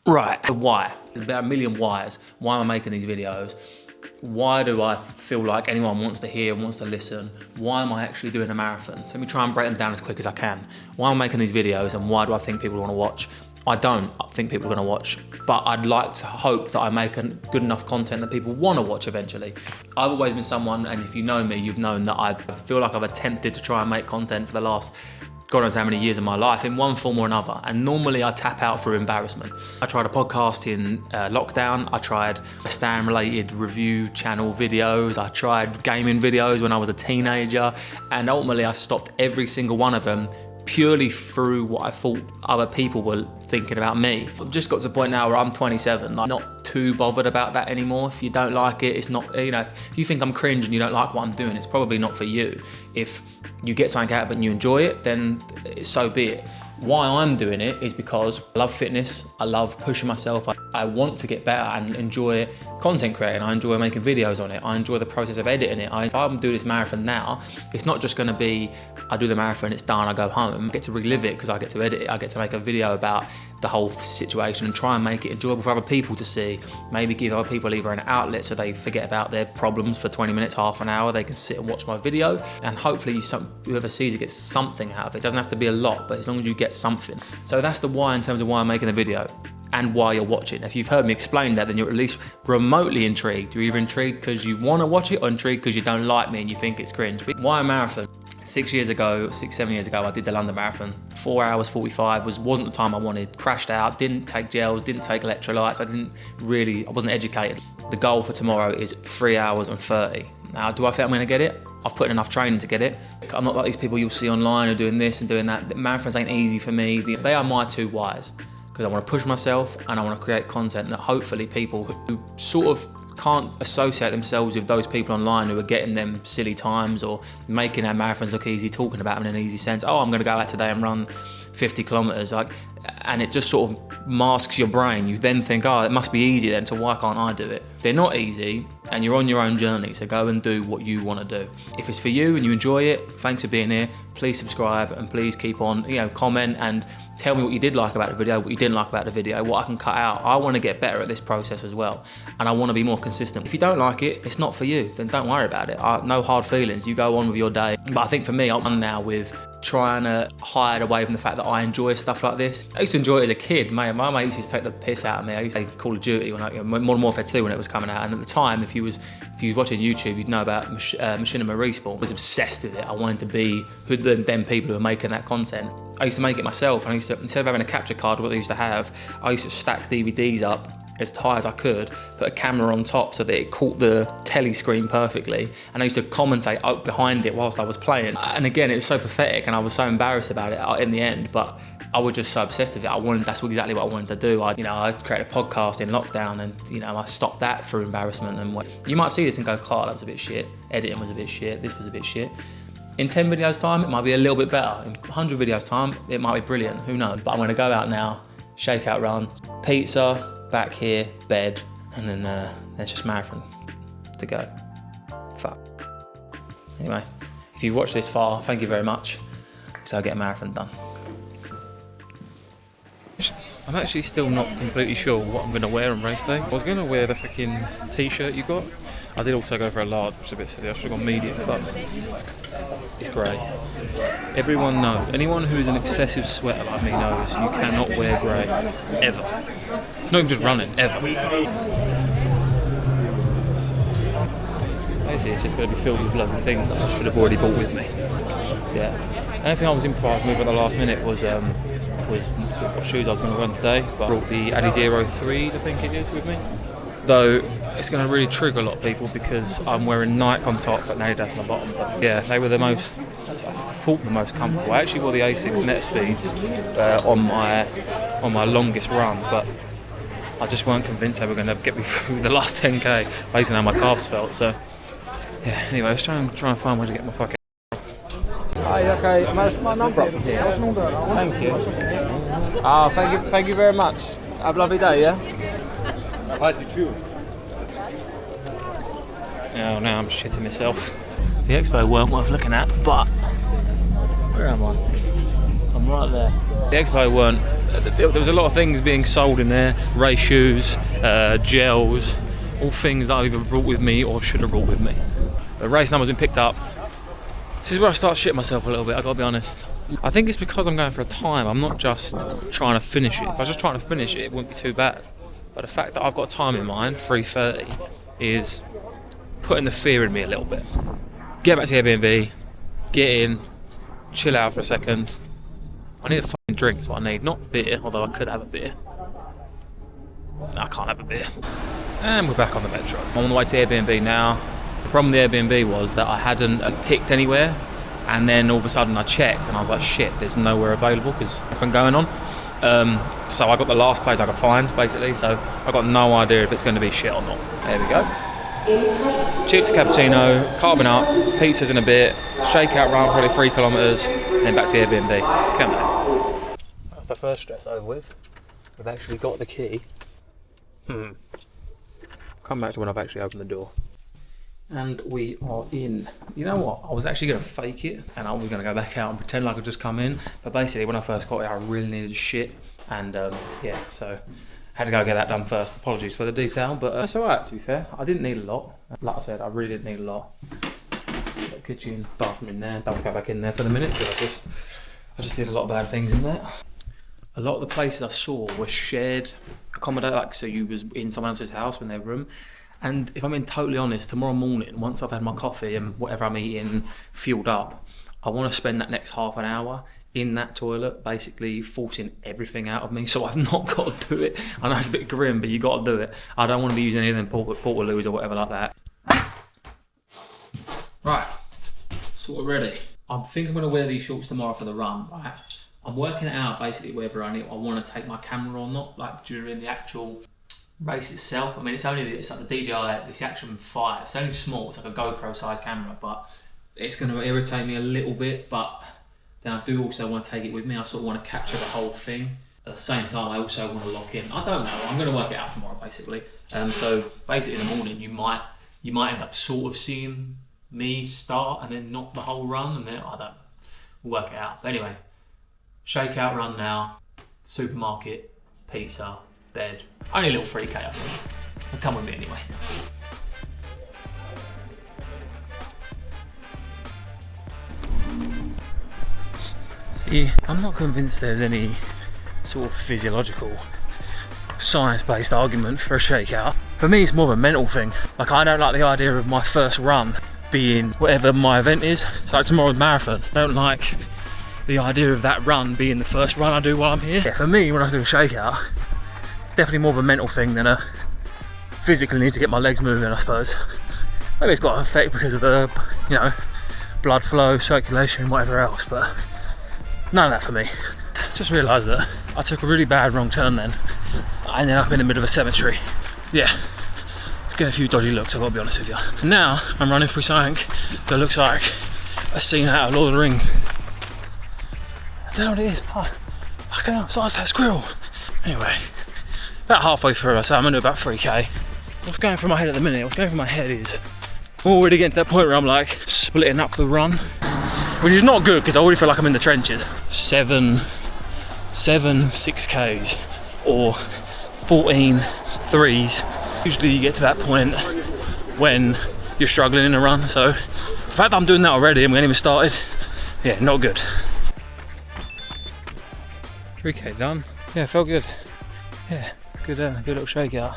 Right, why? There's about a million whys. Why am I making these videos? Why do I feel like anyone wants to hear, wants to listen? Why am I actually doing a marathon? So let me try and break them down as quick as I can. Why am I making these videos and why do I think people want to watch? I don't think people are going to watch, but I'd like to hope that I make good enough content that people want to watch eventually. I've always been someone, and if you know me, you've known that I feel like I've attempted to try and make content for the last God knows how many years of my life in one form or another, and normally I tap out through embarrassment. I tried a podcast in lockdown, I tried Stan related review channel videos, I tried gaming videos when I was a teenager, and ultimately I stopped every single one of them purely through what I thought other people were thinking about me. I've just got to the point now where I'm 27, I'm not too bothered about that anymore. If you don't like it, it's not, you know, if you think I'm cringe and you don't like what I'm doing, it's probably not for you. If you get something out of it and you enjoy it, then so be it. Why I'm doing it is because I love fitness, I love pushing myself, I want to get better and enjoy content creating, I enjoy making videos on it, I enjoy the process of editing it. If I'm doing this marathon now, it's not just going to be, I do the marathon, it's done, I go home. I get to relive it because I get to edit it, I get to make a video about the whole situation and try and make it enjoyable for other people to see, maybe give other people either an outlet so they forget about their problems for 20 minutes, half an hour, they can sit and watch my video, and hopefully whoever sees it gets something out of it. It doesn't have to be a lot, but as long as you get something. So that's the why in terms of why I'm making the video and why you're watching. If you've heard me explain that, then you're at least remotely intrigued. You're either intrigued because you want to watch it or intrigued because you don't like me and you think it's cringe. Why a marathon? 7 years ago, I did the London Marathon. 4 hours 45 wasn't the time I wanted. Crashed out, didn't take gels, didn't take electrolytes. I wasn't educated. The goal for tomorrow is 3 hours and 30. Now, do I think I'm gonna get it? I've put in enough training to get it. I'm not like these people you'll see online who are doing this and doing that. The marathons ain't easy for me. They are my two whys. Because I want to push myself and I want to create content that hopefully people who sort of can't associate themselves with those people online who are getting them silly times or making our marathons look easy, talking about them in an easy sense. Oh, I'm going to go out today and run 50 kilometers. And it just sort of masks your brain. You then think, oh, it must be easy then, so why can't I do it? They're not easy, and you're on your own journey, so go and do what you want to do. If it's for you and you enjoy it, thanks for being here. Please subscribe and please keep on, comment and tell me what you did like about the video, what you didn't like about the video, what I can cut out. I want to get better at this process as well, and I want to be more consistent. If you don't like it, it's not for you, then don't worry about it. No hard feelings, you go on with your day. But I think for me, I'm done now with trying to hide away from the fact that I enjoy stuff like this. I used to enjoy it as a kid. My mate used to take the piss out of me. I used to play Call of Duty Modern Warfare 2 when it was coming out, and at the time, if you was watching YouTube, you'd know about Machinima Respawn. I was obsessed with it. I wanted to be them people who were making that content. I used to make it myself, and instead of having a capture card, what they used to have, I used to stack DVDs up as high as I could, put a camera on top so that it caught the telly screen perfectly, and I used to commentate out behind it whilst I was playing. And again, it was so pathetic and I was so embarrassed about it in the end, but I was just so obsessed with it. That's exactly what I wanted to do. I created a podcast in lockdown, and I stopped that through embarrassment. And you might see this and go, Carl, that was a bit shit. Editing was a bit shit. This was a bit shit. In 10 videos time, it might be a little bit better. In 100 videos time, it might be brilliant. Who knows? But I'm gonna go out now, shakeout run, pizza, back here, bed, and then there's just marathon to go. Fuck. Anyway, if you've watched this far, thank you very much. So I'll get a marathon done. I'm actually still not completely sure what I'm going to wear on race day. I was going to wear the fucking t-shirt you got. I did also go for a large, which is a bit silly. I should have gone medium, but it's grey. Everyone knows. Anyone who is an excessive sweater like me knows you cannot wear grey, ever. Not even just running, ever. Basically, it's just going to be filled with loads of things that I should have already bought with me. Yeah. The only thing I was improvising with at the last minute was what shoes I was going to run today, but I brought the Adizero 3s, I think it is, with me. Though it's going to really trigger a lot of people because I'm wearing Nike on top but Adidas on the bottom. But yeah, they were the most comfortable. I actually wore the Asics Metaspeeds on my longest run, but I just weren't convinced they were going to get me through the last 10k based on how my calves felt. So yeah, anyway, let's try and find a way to get my fucking. Hi, okay, my number up from here. Thank you. Oh, thank you very much. Have a lovely day, yeah? Oh, now I'm shitting myself. The expo weren't worth looking at, but where am I? I'm them right there. The expo weren't. There was a lot of things being sold in there: race shoes, gels, all things that I either brought with me or should have brought with me. The race number's been picked up. This is where I start shitting myself a little bit. I gotta be honest. I think it's because I'm going for a time. I'm not just trying to finish it. If I was just trying to finish it, it wouldn't be too bad. But the fact that I've got a time in mind, 3:30, is putting the fear in me a little bit. Get back to the Airbnb, get in, chill out for a second. I need a fucking drink, is what I need. Not beer, although I could have a beer. No, I can't have a beer. And we're back on the metro. I'm on the way to the Airbnb now. The problem with the Airbnb was that I hadn't picked anywhere, and then all of a sudden I checked and I was like, shit, there's nowhere available because nothing going on. So I got the last place I could find, basically, so I got no idea if it's going to be shit or not. There we go. Chips, cappuccino, carbon up, pizzas in a bit, shakeout run, probably 3 kilometres, then back to the Airbnb. Come on. That's the first stress over with. We've actually got the key. Come back to when I've actually opened the door. And we are in. You know what? I was actually going to fake it and I was going to go back out and pretend like I'd just come in. But basically, when I first got it, I really needed shit. And yeah, so had to go get that done first. Apologies for the detail, but that's alright, to be fair. I didn't need a lot. Like I said, I really didn't need a lot. Got kitchen, bathroom in there. Don't go back in there for the minute because I just did a lot of bad things in there. A lot of the places I saw were shared accommodation, like so you was in someone else's house in their room. And if I'm being totally honest, tomorrow morning, once I've had my coffee and whatever I'm eating fueled up, I want to spend that next half an hour in that toilet, basically forcing everything out of me. So I've not got to do it. I know it's a bit grim, but you got to do it. I don't want to be using any of them portaloos or whatever like that. Right, so we're ready. I think I'm going to wear these shorts tomorrow for the run, right? I'm working it out basically whether I want to take my camera or not, like during the actual race itself. I mean, it's like the DJI, it's the Action 5. It's only small, it's like a GoPro size camera, but it's going to irritate me a little bit. But then I do also want to take it with me. I sort of want to capture the whole thing. At the same time, I also want to lock in. I don't know. I'm going to work it out tomorrow, basically. So basically, in the morning, you might end up sort of seeing me start and then not the whole run, and then I don't know. We'll work it out. But anyway, shakeout run now. Supermarket, pizza, bed. Only a little 3K, I think. But come with me anyway. See, I'm not convinced there's any sort of physiological, science-based argument for a shakeout. For me, it's more of a mental thing. Like, I don't like the idea of my first run being whatever my event is. So like tomorrow's marathon. I don't like the idea of that run being the first run I do while I'm here. Yeah, for me, when I do a shakeout, it's definitely more of a mental thing than a physically need to get my legs moving, I suppose. Maybe it's got an effect because of the, blood flow, circulation, whatever else, but none of that for me. Just realised that I took a really bad wrong turn then. I ended up in the middle of a cemetery. Yeah, it's getting a few dodgy looks, I've got to be honest with you. And now I'm running through something that looks like a scene out of Lord of the Rings. I don't know what it is. Oh, fucking hell, it's like that squirrel. Anyway, about halfway through, I say I'm going to do about 3K. What's going through my head at the minute? What's going through my head is I'm already getting to that point where I'm like splitting up the run, which is not good because I already feel like I'm in the trenches. 7 6Ks or 14 threes. Usually you get to that point when you're struggling in a run. So the fact that I'm doing that already and we ain't even started, yeah, not good. 3K done. Yeah, felt good. Yeah, good little shakeout.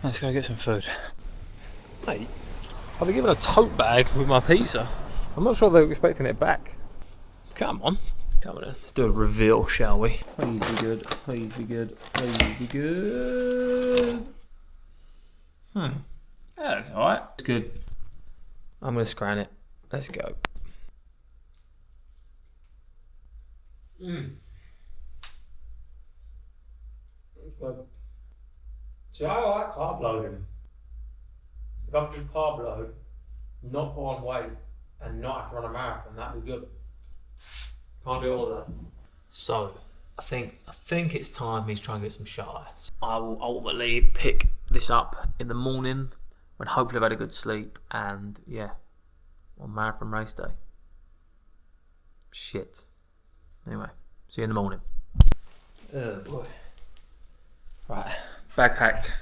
Let's go get some food. Mate, I've been given a tote bag with my pizza. I'm not sure they were expecting it back. Come on. Come on in. Let's do a reveal, shall we? Please be good. Please be good. Please be good. That looks alright. It's good. I'm going to scran it. Let's go. Good. See, I like carb loading. If I could just carb load, not put on weight, and not have to run a marathon, that'd be good. Can't do all that. So, I think it's time me to try and get some shut-eye. I will ultimately pick this up in the morning when hopefully I've had a good sleep, and yeah, on marathon race day. Shit. Anyway, See you in the morning. Oh boy. Right, bag packed.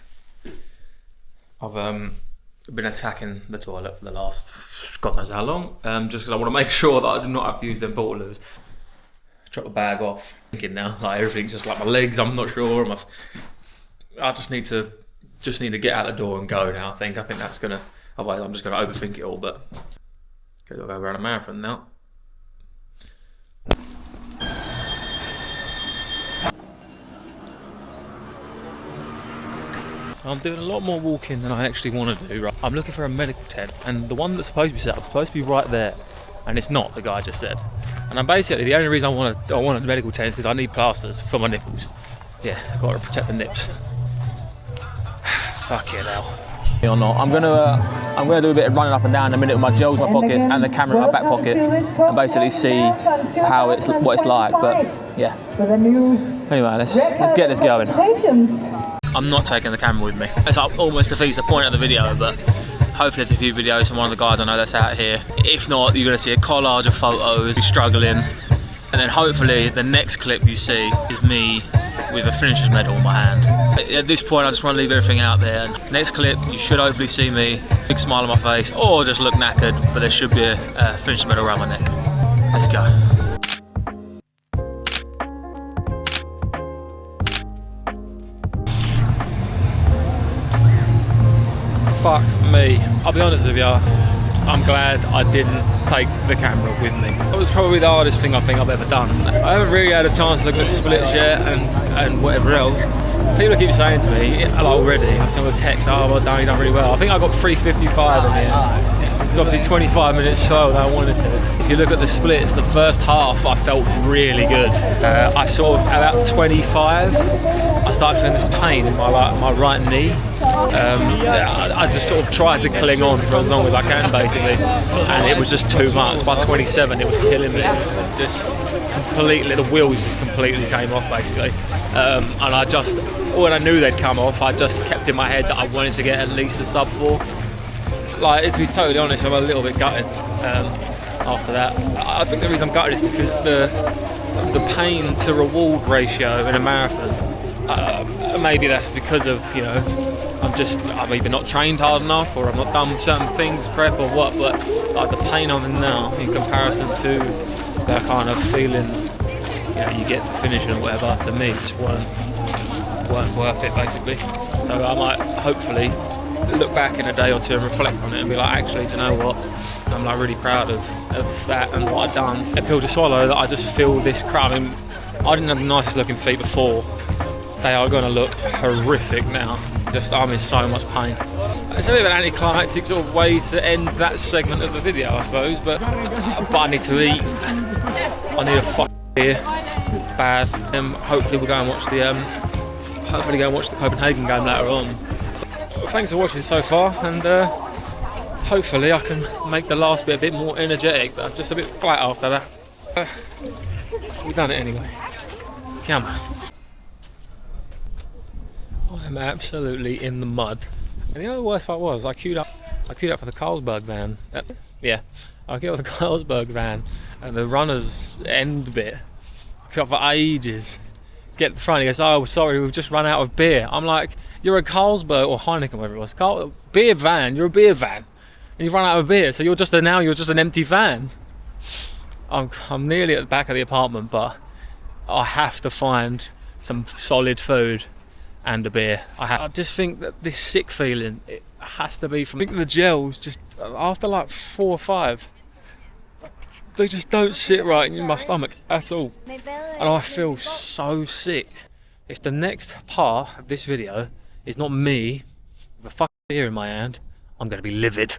I've been attacking the toilet for the last God knows how long, just because I want to make sure that I do not have to use them portaloos. Drop the bag off. Thinking now, like everything's just like my legs. I'm not sure. I just need to get out the door and go now. I think that's gonna. Otherwise, I'm just gonna overthink it all. But gotta go around a marathon now. So I'm doing a lot more walking than I actually want to do. Right? I'm looking for a medical tent, and the one that's supposed to be set up is supposed to be right there, and it's not. The guy just said. And I'm basically the only reason I want a medical tent is because I need plasters for my nipples. Yeah, I've got to protect the nips. Fuck it now. Or not. I'm gonna do a bit of running up and down in a minute with my gels in my pockets and the camera in my back pocket, and basically see what it's like. But yeah. Anyway, let's get this going. I'm not taking the camera with me. It's almost defeats the point of the video, but hopefully there's a few videos from one of the guys I know that's out here. If not, you're gonna see a collage of photos, struggling, and then hopefully the next clip you see is me with a finisher's medal in my hand. At this point, I just want to leave everything out there. Next clip, you should hopefully see me, big smile on my face, or just look knackered, but there should be a finisher's medal around my neck. Let's go. Fuck me. I'll be honest with you, I'm glad I didn't take the camera with me. It was probably the hardest thing I think I've ever done. I haven't really had a chance to look at the splits yet and whatever else. People keep saying to me, already, I've seen the text, oh well done, you done really well. I think I got 3:55 in the end. It was obviously 25 minutes slower than I wanted to. If you look at the splits, the first half I felt really good. I sort of, about 25, I started feeling this pain in my right knee. I just sort of tried to cling on for as long as I can basically, and it was just too much. By 27 it was killing me. Just completely, the wheels just completely came off basically, and when I knew they'd come off, I just kept in my head that I wanted to get at least a sub 4. Like, to be totally honest, I'm a little bit gutted after that. I think the reason I'm gutted is because the pain to reward ratio in a marathon, maybe that's because of, you know, I'm either not trained hard enough or I've not done certain things, prep or what, but like the pain I'm in now in comparison to the kind of feeling, you know, you get for finishing or whatever, to me just weren't worth it basically. So I might hopefully look back in a day or two and reflect on it and be like, actually, do you know what? I'm like really proud of that and what I've done. A pill to swallow that I just feel this crap. I mean, I didn't have the nicest looking feet before. They are going to look horrific now. I'm in so much pain. It's a bit of an anticlimactic sort of way to end that segment of the video, I suppose, but I need to eat. I need a beer, bad. Hopefully we'll go and watch the Copenhagen game later on. So, thanks for watching so far, and hopefully I can make the last bit a bit more energetic, but I'm just a bit flat after that. We've done it anyway. Come on. I'm absolutely in the mud. And the other worst part was I queued up for the Carlsberg van. I queued up for the Carlsberg van, and the runner's end bit. I queued up for ages. Get to the front, he goes, oh sorry, we've just run out of beer. I'm like, you're a Carlsberg or Heineken, whatever it was, beer van, you're a beer van. And you've run out of beer, so you're just an empty van. I'm nearly at the back of the apartment, but I have to find some solid food and a beer. I just think that this sick feeling, it has to be from, I think the gels just, after like 4 or 5, they just don't sit right in my stomach at all. And I feel so sick. If the next part of this video is not me with a fucking beer in my hand, I'm going to be livid.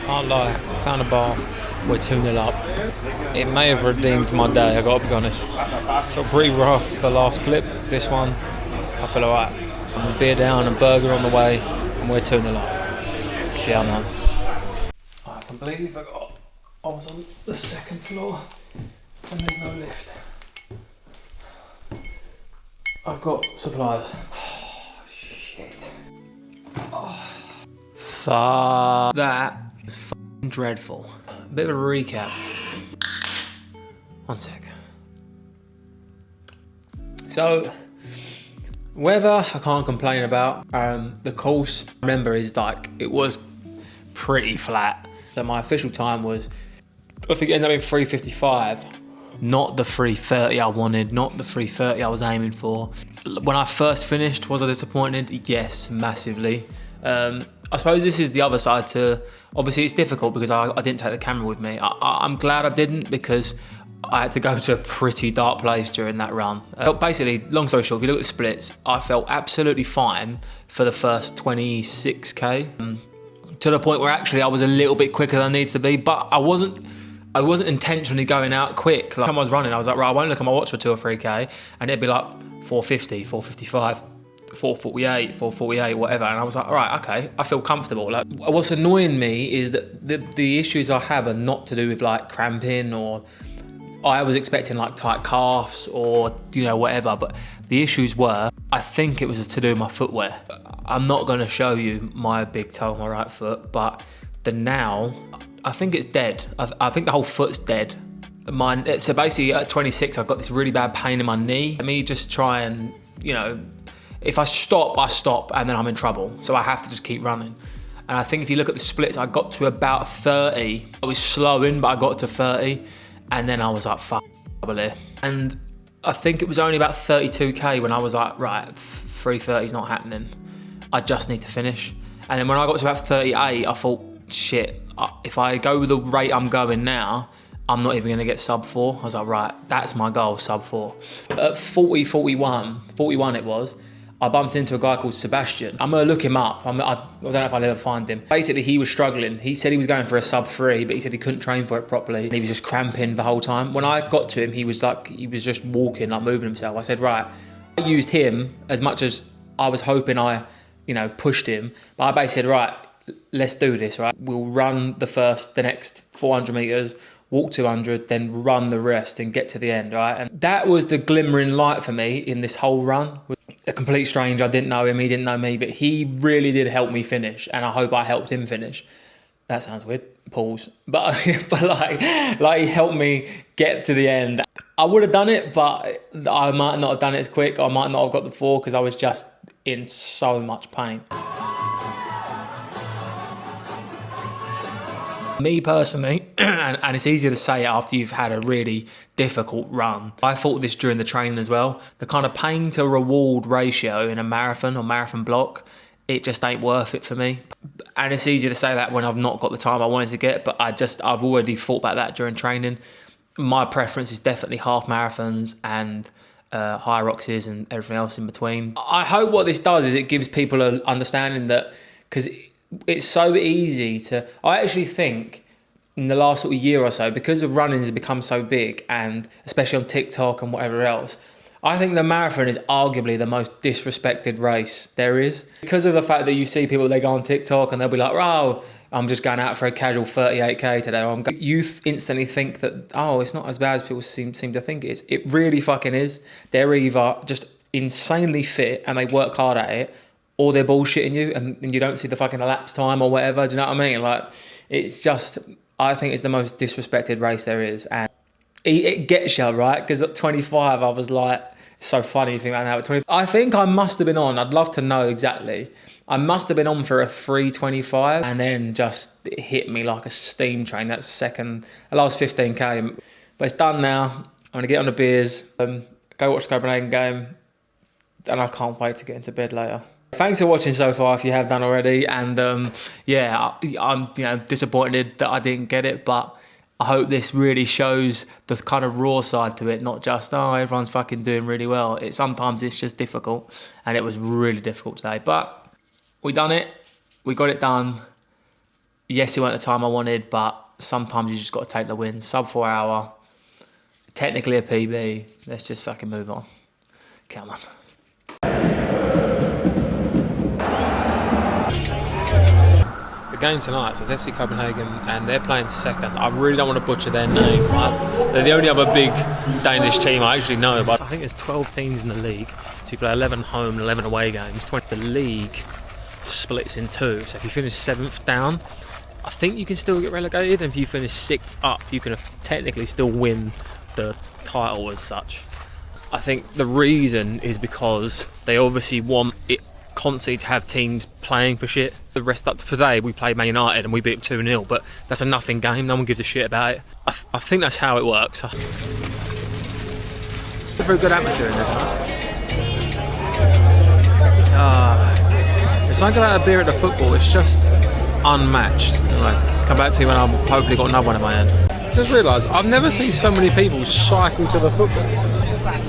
Can't lie, found a bar. We're 2-0 up. It may have redeemed my day, I gotta be honest. Felt pretty rough the last clip. This one, I feel alright. I'm a beer down, a burger on the way, and we're 2-0 up. Yeah, man. I completely forgot I was on the 2nd floor and there's no lift. I've got supplies. Oh, shit. Oh. Fuck. That was fucking dreadful. A bit of a recap. 1 sec. So, weather I can't complain about. The course, remember, is like, it was pretty flat. So my official time was, I think it ended up in 3:55. Not the 3:30 I wanted, not the 3:30 I was aiming for. When I first finished, was I disappointed? Yes, massively. I suppose this is the other side to, obviously it's difficult because I didn't take the camera with me. I'm glad I didn't, because I had to go to a pretty dark place during that run. Basically, long story short, if you look at the splits, I felt absolutely fine for the first 26k. To the point where actually I was a little bit quicker than I needed to be, but I wasn't intentionally going out quick. Like, when I was running, I was like, right, I won't look at my watch for 2 or 3k, and it'd be like 4:50, 4:55, 4:48, 4:48, whatever. And I was like, all right, okay, I feel comfortable. Like, what's annoying me is that the issues I have are not to do with like cramping, or I was expecting like tight calves or, you know, whatever, but the issues were, I think it was to do with my footwear. I'm not going to show you my big toe on my right foot, but now, I think it's dead. I think the whole foot's dead. So basically at 26, I've got this really bad pain in my knee. Let me just try and, you know, if I stop, and then I'm in trouble. So I have to just keep running. And I think if you look at the splits, I got to about 30. I was slowing, but I got to 30. And then I was like, fuck, here. And I think it was only about 32k when I was like, right, 3:30 is not happening. I just need to finish. And then when I got to about 38, I thought, shit, if I go with the rate I'm going now, I'm not even going to get sub 4. I was like, right, that's my goal, sub 4. At 41 it was, I bumped into a guy called Sebastian. I'm going to look him up. I don't know if I'll ever find him. Basically, he was struggling. He said he was going for a sub 3, but he said he couldn't train for it properly. And he was just cramping the whole time. When I got to him, he was just walking, like moving himself. I said, right, I used him as much as I was hoping I, you know, pushed him. But I basically said, right, let's do this, right? We'll run the next 400 meters, walk 200, then run the rest and get to the end, right? And that was the glimmering light for me in this whole run. A complete stranger, I didn't know him, he didn't know me, but he really did help me finish, and I hope I helped him finish. That sounds weird, pause. But like he helped me get to the end. I would have done it, but I might not have done it as quick. I might not have got the 4 because I was just in so much pain. Me personally, and it's easier to say after you've had a really difficult run, I thought this during the training as well. The kind of pain to reward ratio in a marathon or marathon block, it just ain't worth it for me. And it's easier to say that when I've not got the time I wanted to get, but I've already thought about that during training. My preference is definitely half marathons and high roxes and everything else in between. I hope what this does is it gives people an understanding that, because it's so easy to, I actually think in the last sort of year or so, because of running has become so big, and especially on TikTok and whatever else, I think the marathon is arguably the most disrespected race there is. Because of the fact that you see people, they go on TikTok and they'll be like, oh, I'm just going out for a casual 38k today. Or you instantly think that, oh, it's not as bad as people seem to think it is. It really fucking is. They're either just insanely fit and they work hard at it, or they're bullshitting you and you don't see the fucking elapsed time or whatever. Do you know what I mean? Like, it's just, I think it's the most disrespected race there is. And it gets you, right? Because at 25, I was like, it's so funny you think about now. At 25, I think I must have been on, I'd love to know exactly. I must have been on for a 3:25 and then just it hit me like a steam train. That's the last 15k. But it's done now. I'm going to get on the beers, go watch the Copenhagen game, and I can't wait to get into bed later. Thanks for watching so far if you have done already, and yeah, I'm disappointed that I didn't get it, but I hope this really shows the kind of raw side to it, not just, oh, everyone's fucking doing really well. Sometimes it's just difficult, and it was really difficult today, but we done it, we got it done. Yes, it weren't the time I wanted, but sometimes you just got to take the win. Sub 4 hour, technically a PB, let's just fucking move on. Come on. The game tonight, so it's FC Copenhagen, and they're playing second. I really don't want to butcher their name, right? They're the only other big Danish team I actually know, but I think there's 12 teams in the league, so you play 11 home and 11 away games. The league splits in 2, so if you finish 7th down, I think you can still get relegated, and if you finish 6th up, you can technically still win the title as such. I think the reason is because they obviously want it constantly to have teams playing for shit. The rest up to today, we played Man United and we beat them 2-0, but that's a nothing game. No one gives a shit about it. I think that's how it works. Very good atmosphere in this one. It's something about a beer at the football. It's just unmatched. Anyway, come back to you when I've hopefully got another one in my hand. Just realised I've never seen so many people cycle to the football.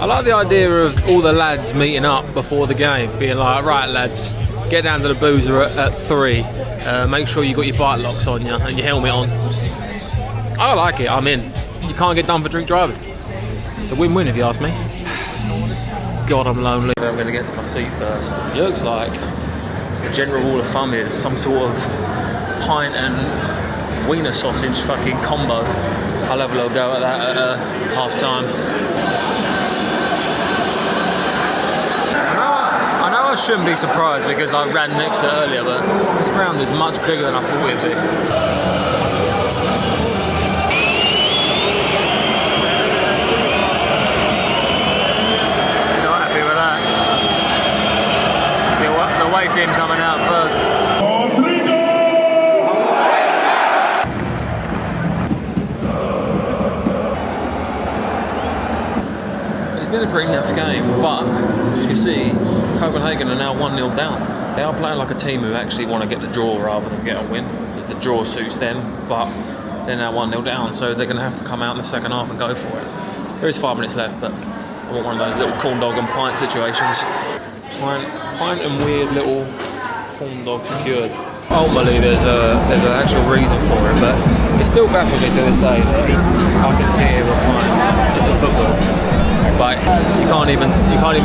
I like the idea of all the lads meeting up before the game, being like, right lads, get down to the boozer at 3, make sure you got your bike locks on you and your helmet on. I like it, I'm in. You can't get done for drink driving. It's a win-win if you ask me. God, I'm lonely. I'm going to get to my seat first. It looks like the general rule of thumb is some sort of pint and wiener sausage fucking combo. I'll have a little go at that at half time. I know I shouldn't be surprised because I ran next to it earlier, but this ground is much bigger than I thought it'd be. Away team coming out first. It's been a pretty naff game, but as you can see, Copenhagen are now 1-0 down. They are playing like a team who actually want to get the draw rather than get a win, because the draw suits them, but they're now 1-0 down, so they're going to have to come out in the second half and go for it. There is 5 minutes left, but I want one of those little corn dog and pint situations. Pint and weird little corn dog secured. Ultimately, there's an actual reason for it, but it still baffles me to this day that I can sit here with pint at the football, but you can't even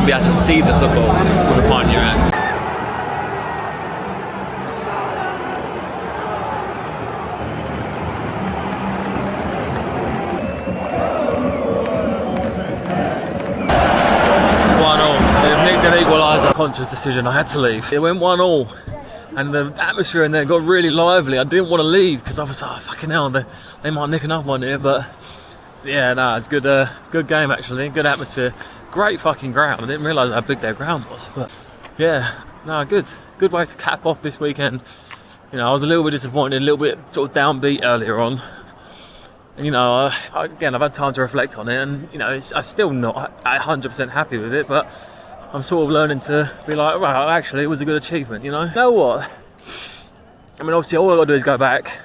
be able to see the football with the pint you're at. Conscious decision, I had to leave. It went 1-1 and the atmosphere in there got really lively. I didn't want to leave because I was like, oh, fucking hell, they might nick another one here, but yeah, no, it's good game actually, good atmosphere, great fucking ground. I didn't realise how big their ground was, but yeah, no, good way to cap off this weekend. You know, I was a little bit disappointed, a little bit sort of downbeat earlier on, and you know, again, I've had time to reflect on it, and you know, I'm still not 100% happy with it, but I'm sort of learning to be like, right, actually, it was a good achievement, you know? You know what? I mean, obviously, all I've got to do is go back,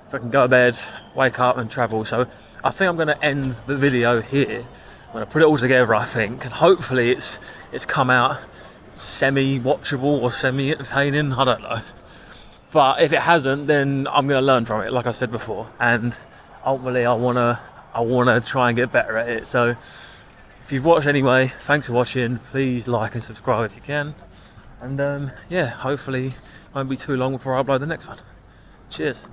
if I can go to bed, wake up and travel. So I think I'm going to end the video here. I'm going to put it all together, I think, and hopefully it's come out semi-watchable or semi-entertaining, I don't know. But if it hasn't, then I'm going to learn from it, like I said before. And ultimately, I want to try and get better at it. So if you've watched anyway, thanks for watching. Please like and subscribe if you can. And yeah, hopefully it won't be too long before I upload the next one. Cheers.